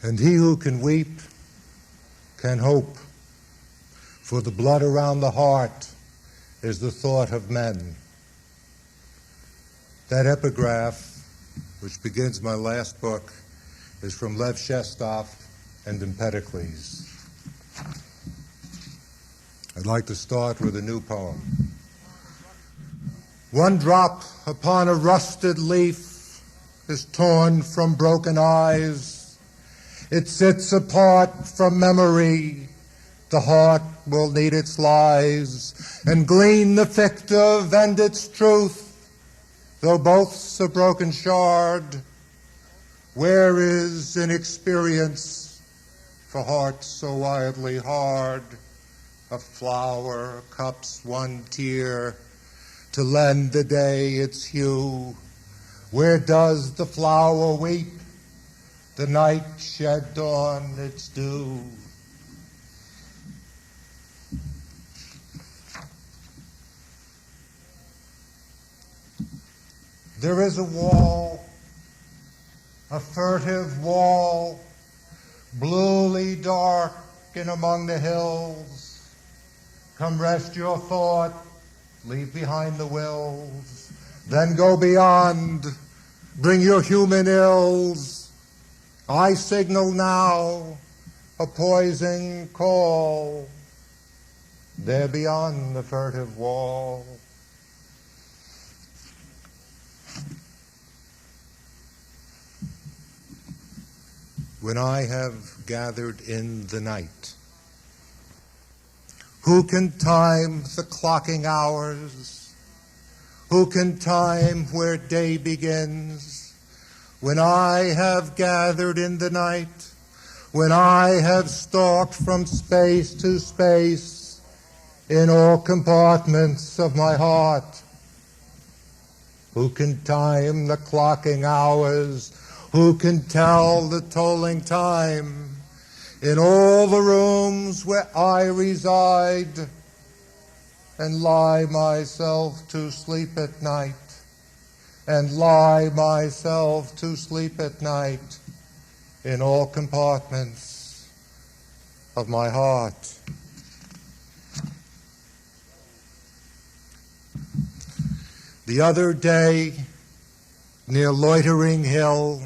And he who can weep can hope, for the blood around the heart is the thought of men. That epigraph, which begins my last book, is from Lev Shestov and Empedocles. I'd like to start with a new poem. One drop upon a rusted leaf is torn from broken eyes. It sits apart from memory. The heart will need its lies and glean the fictive and its truth. Though both's a broken shard, where is inexperience for hearts so wildly hard? A flower cups one tear to lend the day its hue. Where does the flower weep? The night shed on its dew. There is a wall, a furtive wall, bluely dark in among the hills. Come rest your thought, leave behind the wills, then go beyond, bring your human ills. I signal now a poising call, there beyond the furtive wall. When I have gathered in the night, who can time the clocking hours? Who can time where day begins? When I have gathered in the night, when I have stalked from space to space in all compartments of my heart, who can time the clocking hours? Who can tell the tolling time in all the rooms where I reside and lie myself to sleep at night, and lie myself to sleep at night in all compartments of my heart? The other day, near Loitering Hill,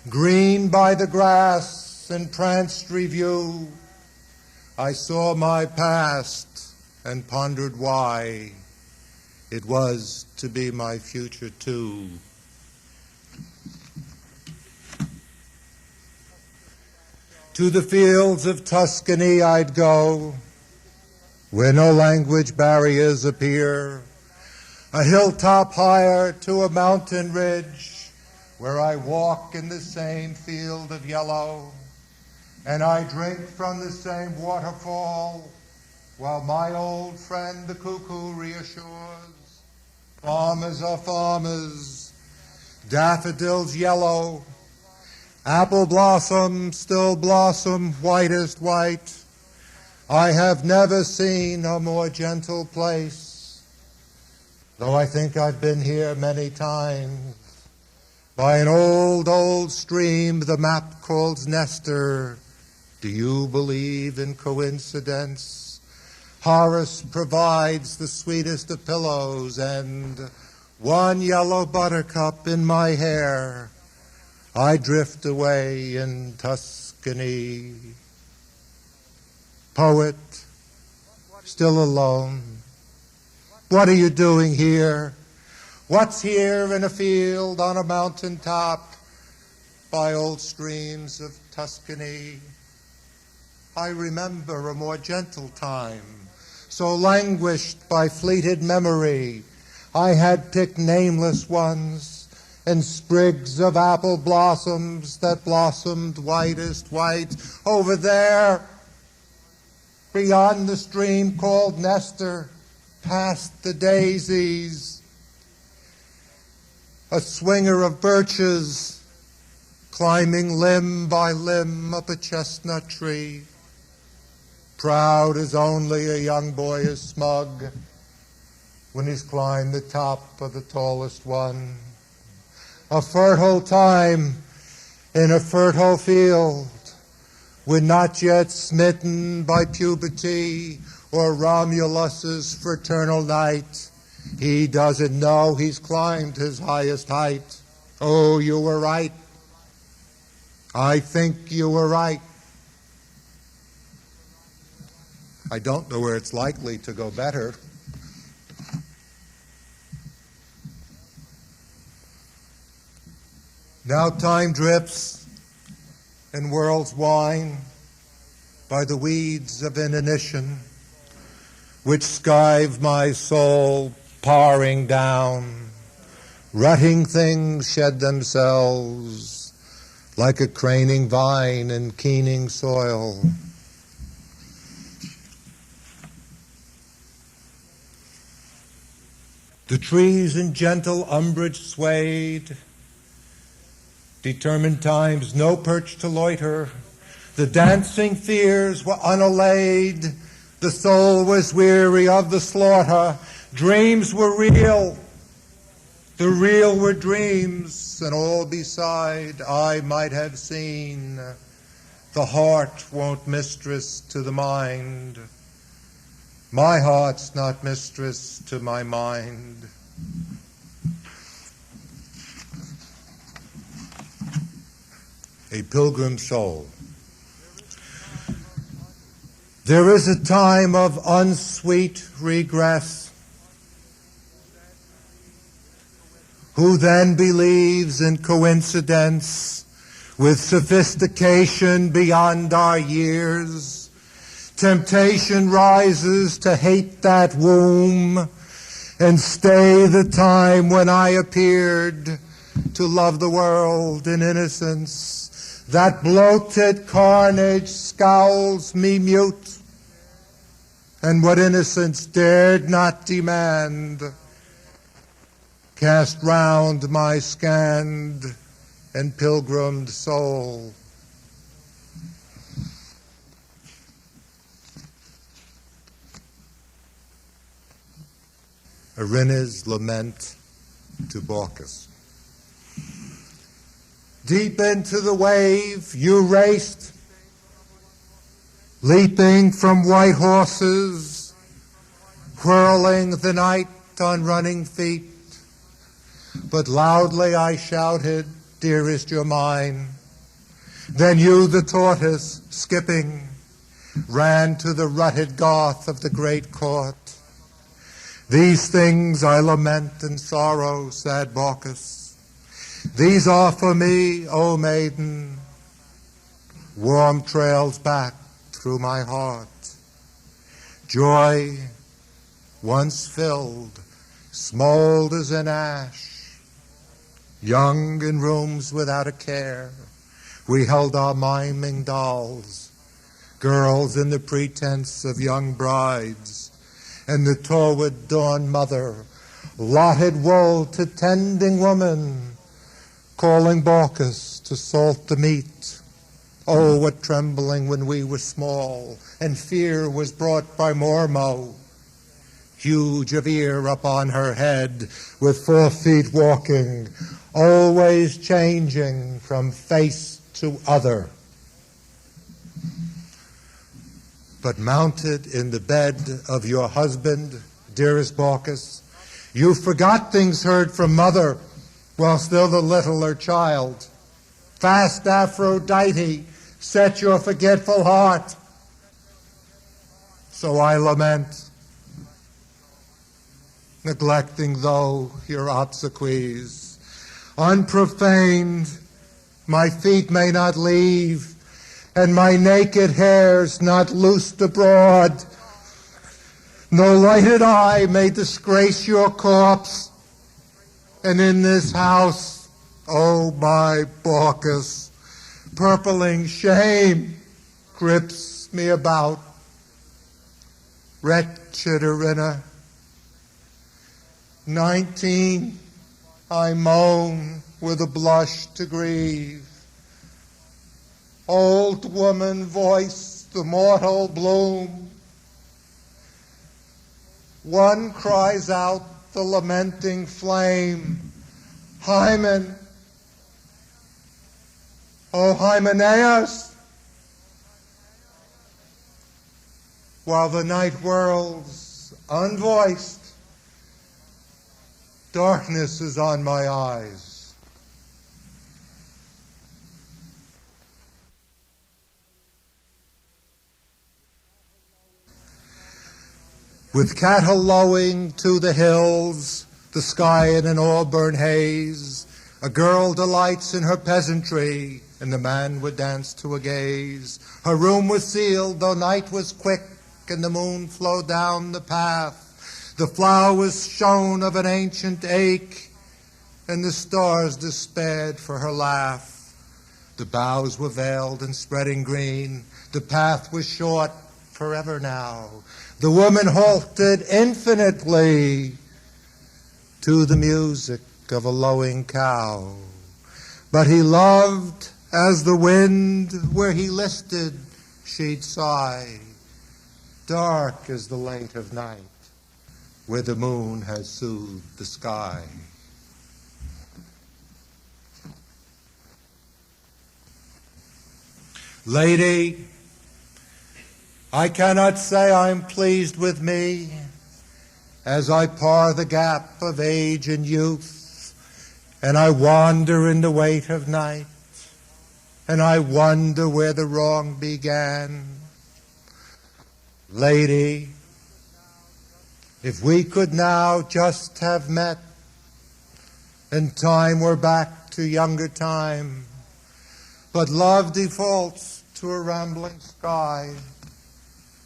green by the grass and pranced review, I saw my past and pondered why it was to be my future too. To the fields of Tuscany I'd go, where no language barriers appear, a hilltop higher to a mountain ridge, where I walk in the same field of yellow, and I drink from the same waterfall, while my old friend the cuckoo reassures, farmers are farmers, daffodils yellow, apple blossoms still blossom whitest white. I have never seen a more gentle place, though I think I've been here many times. By an old, old stream the map calls Nestor. Do you believe in coincidence? Horace provides the sweetest of pillows, and one yellow buttercup in my hair. I drift away in Tuscany. Poet, still alone. What are you doing here? What's here in a field on a mountain top by old streams of Tuscany? I remember a more gentle time, so languished by fleeted memory. I had picked nameless ones and sprigs of apple blossoms that blossomed whitest white over there, beyond the stream called Nestor, past the daisies. A swinger of birches, climbing limb by limb up a chestnut tree, proud as only a young boy is smug when he's climbed the top of the tallest one. A fertile time in a fertile field, when not yet smitten by puberty or Romulus's fraternal night. He doesn't know he's climbed his highest height. Oh, you were right. I think you were right. I don't know where it's likely to go better. Now time drips and whirls wine by the weeds of inanition, which skive my soul pouring down. Rutting things shed themselves like a craning vine in keening soil. The trees in gentle umbrage swayed, determined times no perch to loiter. The dancing fears were unallayed. The soul was weary of the slaughter. Dreams were real. The real were dreams, and all beside I might have seen. The heart won't mistress to the mind. My heart's not mistress to my mind. A pilgrim soul. There is a time of unsweet regress. Who then believes in coincidence with sophistication beyond our years? Temptation rises to hate that womb and stay the time when I appeared to love the world in innocence. That bloated carnage scowls me mute, and what innocence dared not demand cast round my scanned and pilgrimed soul. ERINNA'S Lament to Baucis. Deep into the wave you raced, leaping from white horses, whirling the night on running feet. But loudly I shouted, dearest, you're mine. Then you, the tortoise, skipping, ran to the rutted garth of the great court. These things I lament and sorrow, sad Baucis. These are for me, O maiden, warm trails back through my heart. Joy, once filled, smolders in ash. Young in rooms without a care, we held our miming dolls, girls in the pretense of young brides, and the toward dawn mother, lotted woe to tending woman, calling Baucis to salt the meat. Oh, what trembling when we were small, and fear was brought by Mormo, huge of ear upon her head, with 4 feet walking, always changing from face to other. But mounted in the bed of your husband, dearest Baucis, you forgot things heard from mother while still the littler child. Fast Aphrodite, set your forgetful heart. So I lament, neglecting though your obsequies. Unprofaned, my feet may not leave, and my naked hairs not loosed abroad. No lighted eye may disgrace your corpse, and in this house, oh my Baucis, purpling shame grips me about. Wretched Erinna, 19, I moan with a blush to grieve. Old woman voice the mortal bloom. One cries out the lamenting flame, Hymen, O Hymenaeus, while the night whirls unvoiced. Darkness is on my eyes. With cattle lowing to the hills, the sky in an auburn haze, a girl delights in her peasantry, and the man would dance to a gaze. Her room was sealed, though night was quick, and the moon flowed down the path. The flower was shone of an ancient ache, and the stars despaired for her laugh. The boughs were veiled in spreading green, the path was short forever now. The woman halted infinitely to the music of a lowing cow. But he loved as the wind where he listed she'd sigh. Dark is the length of night where the moon has soothed the sky. Lady, I cannot say I'm pleased with me as I par the gap of age and youth, and I wander in the weight of night, and I wonder where the wrong began. Lady, if we could now just have met, and time were back to younger time, but love defaults to a rambling sky,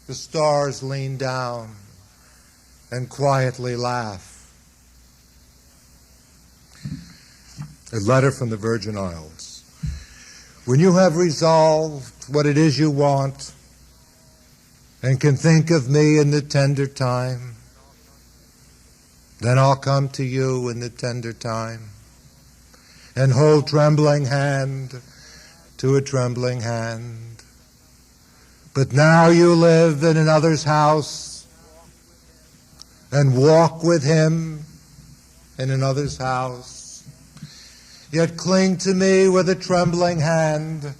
the stars lean down and quietly laugh. A letter from the Virgin Isles. When you have resolved what it is you want and can think of me in the tender time, then I'll come to you in the tender time and hold trembling hand to a trembling hand. But now you live in another's house and walk with him in another's house, yet cling to me with a trembling hand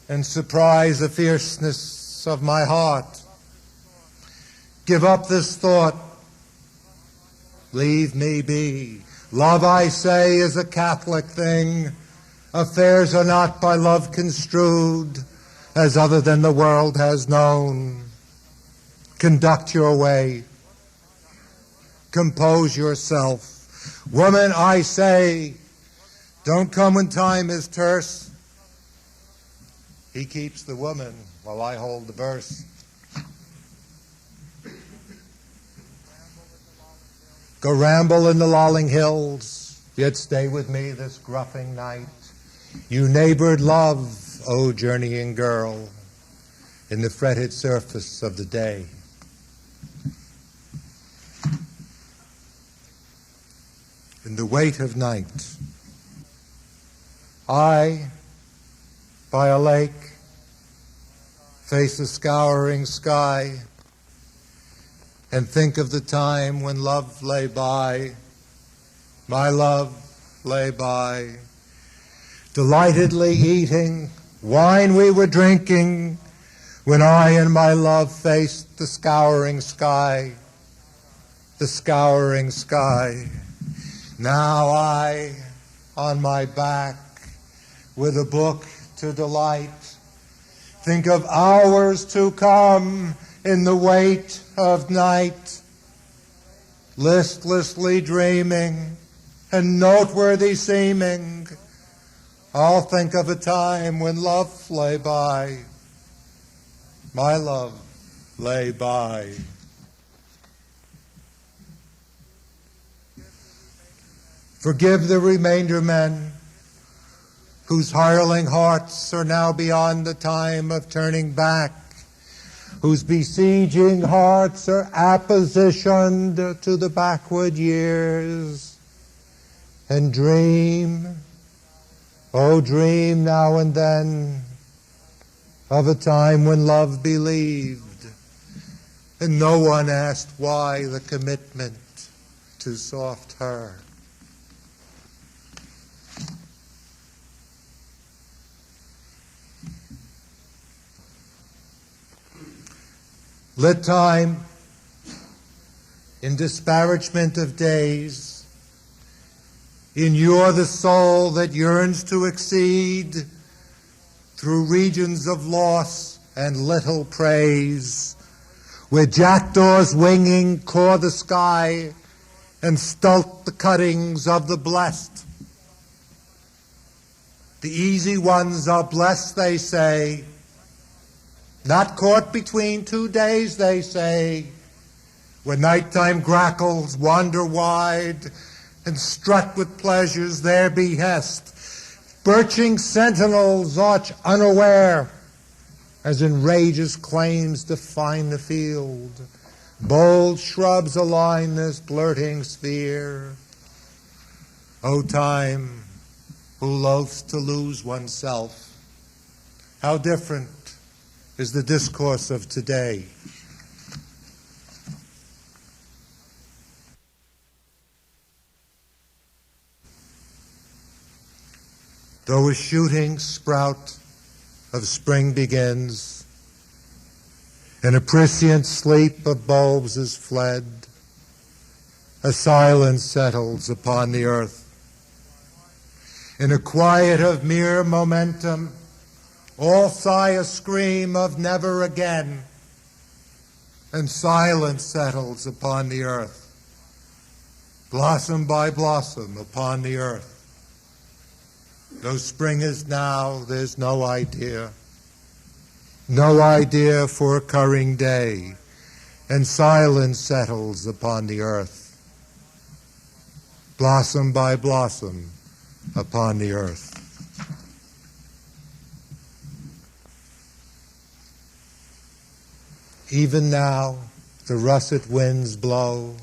and surprise the fierceness of my heart. Give up this thought, leave me be. Love, I say, is a Catholic thing. Affairs are not by love construed as other than the world has known. Conduct your way. Compose yourself. Woman, I say, don't come when time is terse. He keeps the woman while I hold the verse. Go ramble in the lolling hills, yet stay with me this gruffing night. You neighbored love, O journeying girl, in the fretted surface of the day. In the weight of night, I, by a lake, face the scouring sky, and think of the time when love lay by, my love lay by, delightedly eating, wine we were drinking, when I and my love faced the scouring sky, the scouring sky. Now I, on my back, with a book to delight, think of hours to come in the weight of night, listlessly dreaming and noteworthy seeming. I'll think of a time when love lay by, my love lay by. Forgive the remainder men whose hireling hearts are now beyond the time of turning back, whose besieging hearts are appositioned to the backward years. And dream, oh dream now and then, of a time when love believed, and no one asked why the commitment to soft her. Lit time in disparagement of days, inure the soul that yearns to exceed through regions of loss and little praise, where jackdaws winging claw the sky and stult the cuttings of the blessed. The easy ones are blessed, they say, not caught between 2 days, they say, where nighttime grackles wander wide and strut with pleasures their behest. Birching sentinels arch unaware as enrages claims define the field. Bold shrubs align this blurting sphere. O time, who loathes to lose oneself, how different is the discourse of today. Though a shooting sprout of spring begins, and a prescient sleep of bulbs is fled, a silence settles upon the earth. In a quiet of mere momentum, all sigh a scream of never again, and silence settles upon the earth, blossom by blossom upon the earth. Though spring is now, there's no idea for occurring day, and silence settles upon the earth, blossom by blossom upon the earth. Even now, the russet winds blow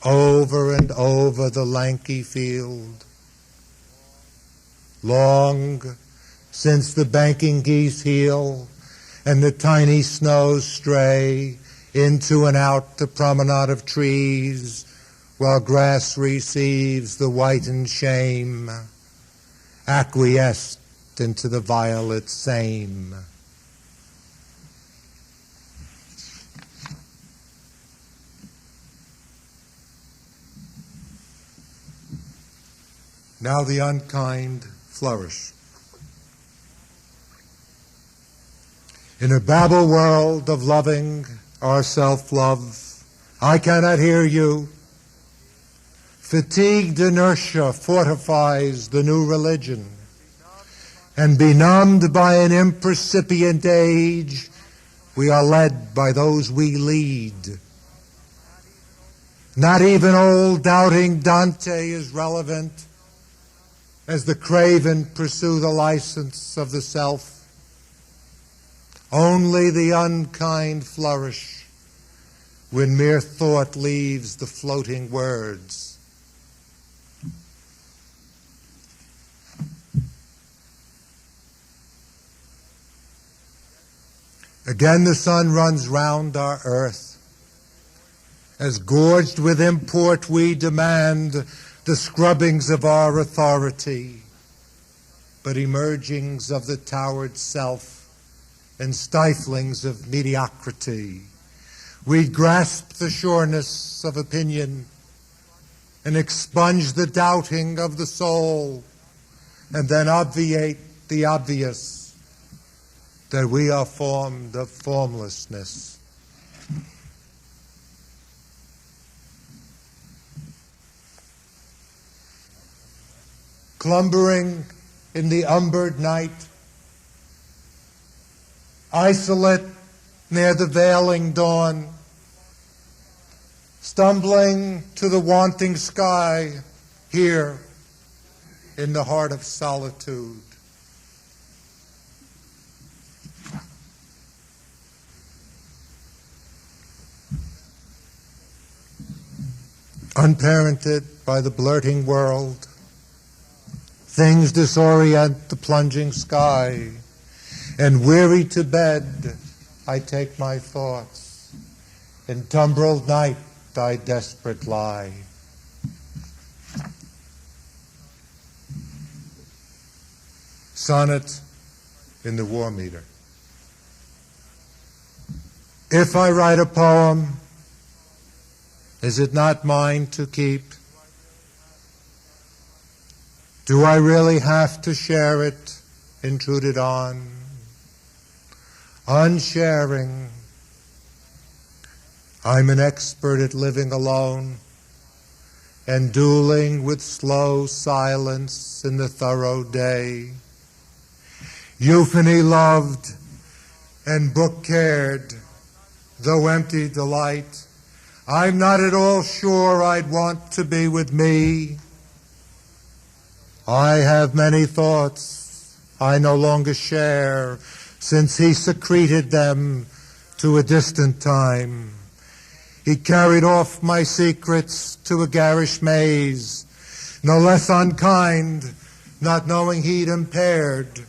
over and over the lanky field. Long since the banking geese heel and the tiny snows stray into and out the promenade of trees, while grass receives the whitened shame, acquiesced into the violet same. Now the unkind flourish. In a babble world of loving our self-love, I cannot hear you. Fatigued inertia fortifies the new religion, and benumbed by an impercipient age, we are led by those we lead. Not even old doubting Dante is relevant, as the craven pursue the license of the self. Only the unkind flourish when mere thought leaves the floating words. Again the sun runs round our earth, as gorged with import we demand the scrubbings of our authority, but emergings of the towered self and stiflings of mediocrity. We grasp the sureness of opinion and expunge the doubting of the soul, and then obviate the obvious, that we are formed of formlessness. Clumbering in the umbered night, isolate near the veiling dawn, stumbling to the wanting sky here in the heart of solitude. Unparented by the blurting world, things disorient the plunging sky, and weary to bed, I take my thoughts. In tumbreled night, I desperate lie. Sonnet in the War Meter. If I write a poem, is it not mine to keep? Do I really have to share it, intruded on? Unsharing. I'm an expert at living alone and dueling with slow silence in the thorough day. Euphony loved and book cared, though empty delight. I'm not at all sure I'd want to be with me. I have many thoughts I no longer share, since he secreted them to a distant time. He carried off my secrets to a garish maze, no less unkind, not knowing he'd impaired.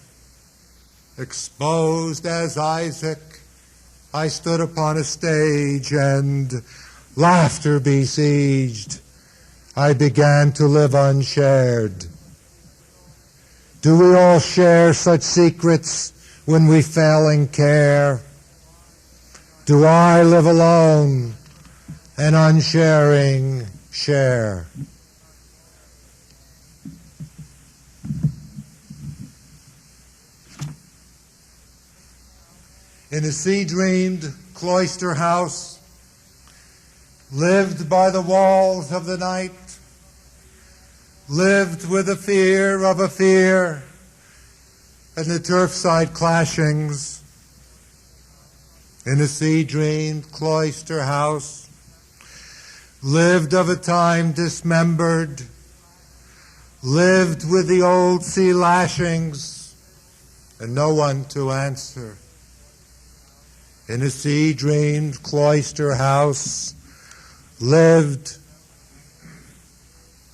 Exposed as Isaac, I stood upon a stage, and laughter besieged, I began to live unshared. Do we all share such secrets when we fail in care? Do I live alone and unsharing share? In a sea-dreamed cloister house, lived by the walls of the night, lived with the fear of a fear and the turfside clashings. In a sea-dreamed cloister house, lived of a time dismembered, lived with the old sea lashings and no one to answer. In a sea-dreamed cloister house, lived,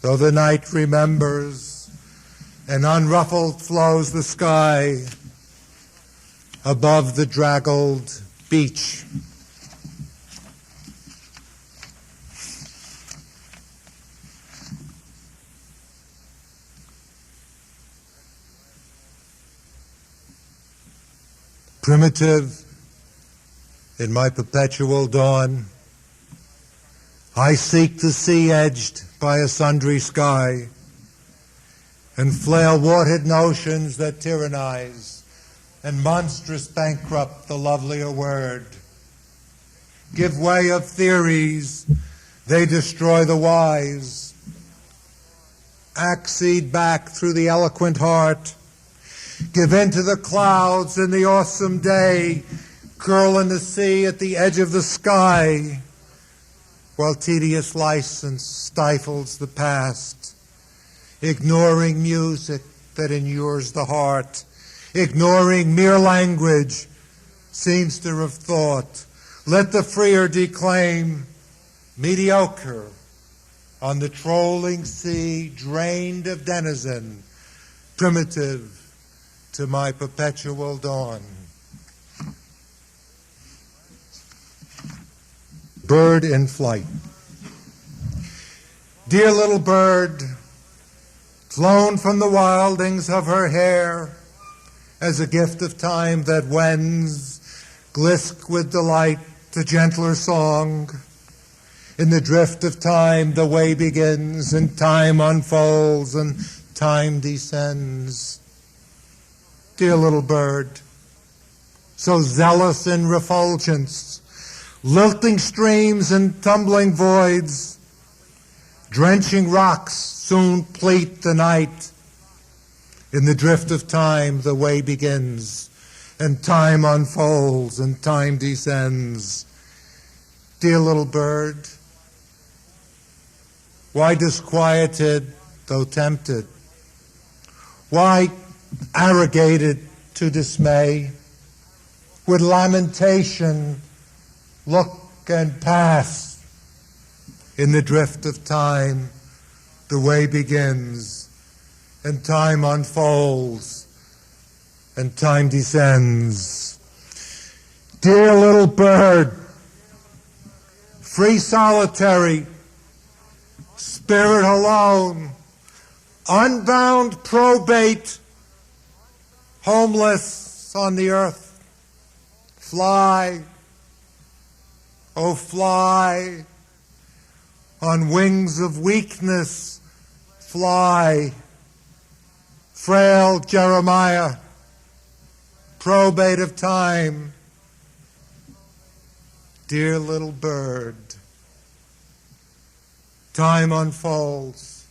though the night remembers, and unruffled flows the sky above the draggled beach. Primitive, in my perpetual dawn, I seek the sea edged by a sundry sky, and flail-watered notions that tyrannize and monstrous bankrupt the lovelier word. Give way of theories, they destroy the wise. Accede back through the eloquent heart. Give in to the clouds in the awesome day, curl in the sea at the edge of the sky, while tedious license stifles the past, ignoring music that inures the heart, ignoring mere language seems to have thought. Let the freer declaim, mediocre, on the trolling sea drained of denizen, primitive to my perpetual dawn. Bird in flight. Dear little bird, flown from the wildings of her hair as a gift of time that wends, glisk with delight to gentler song. In the drift of time the way begins, and time unfolds and time descends. Dear little bird, so zealous in refulgence, lilting streams and tumbling voids, drenching rocks soon pleat the night. In the drift of time the way begins, and time unfolds and time descends. Dear little bird, why disquieted though tempted? Why arrogated to dismay? With lamentation look and pass. In the drift of time the way begins, and time unfolds and time descends. Dear little bird, free solitary, spirit alone, unbound probate, homeless on the earth, fly, O fly, on wings of weakness, fly. Frail Jeremiah, probate of time, dear little bird. Time unfolds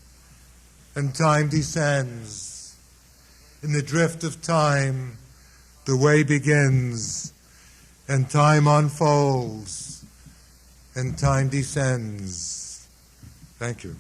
and time descends. In the drift of time, the way begins, and time unfolds and time descends. Thank you.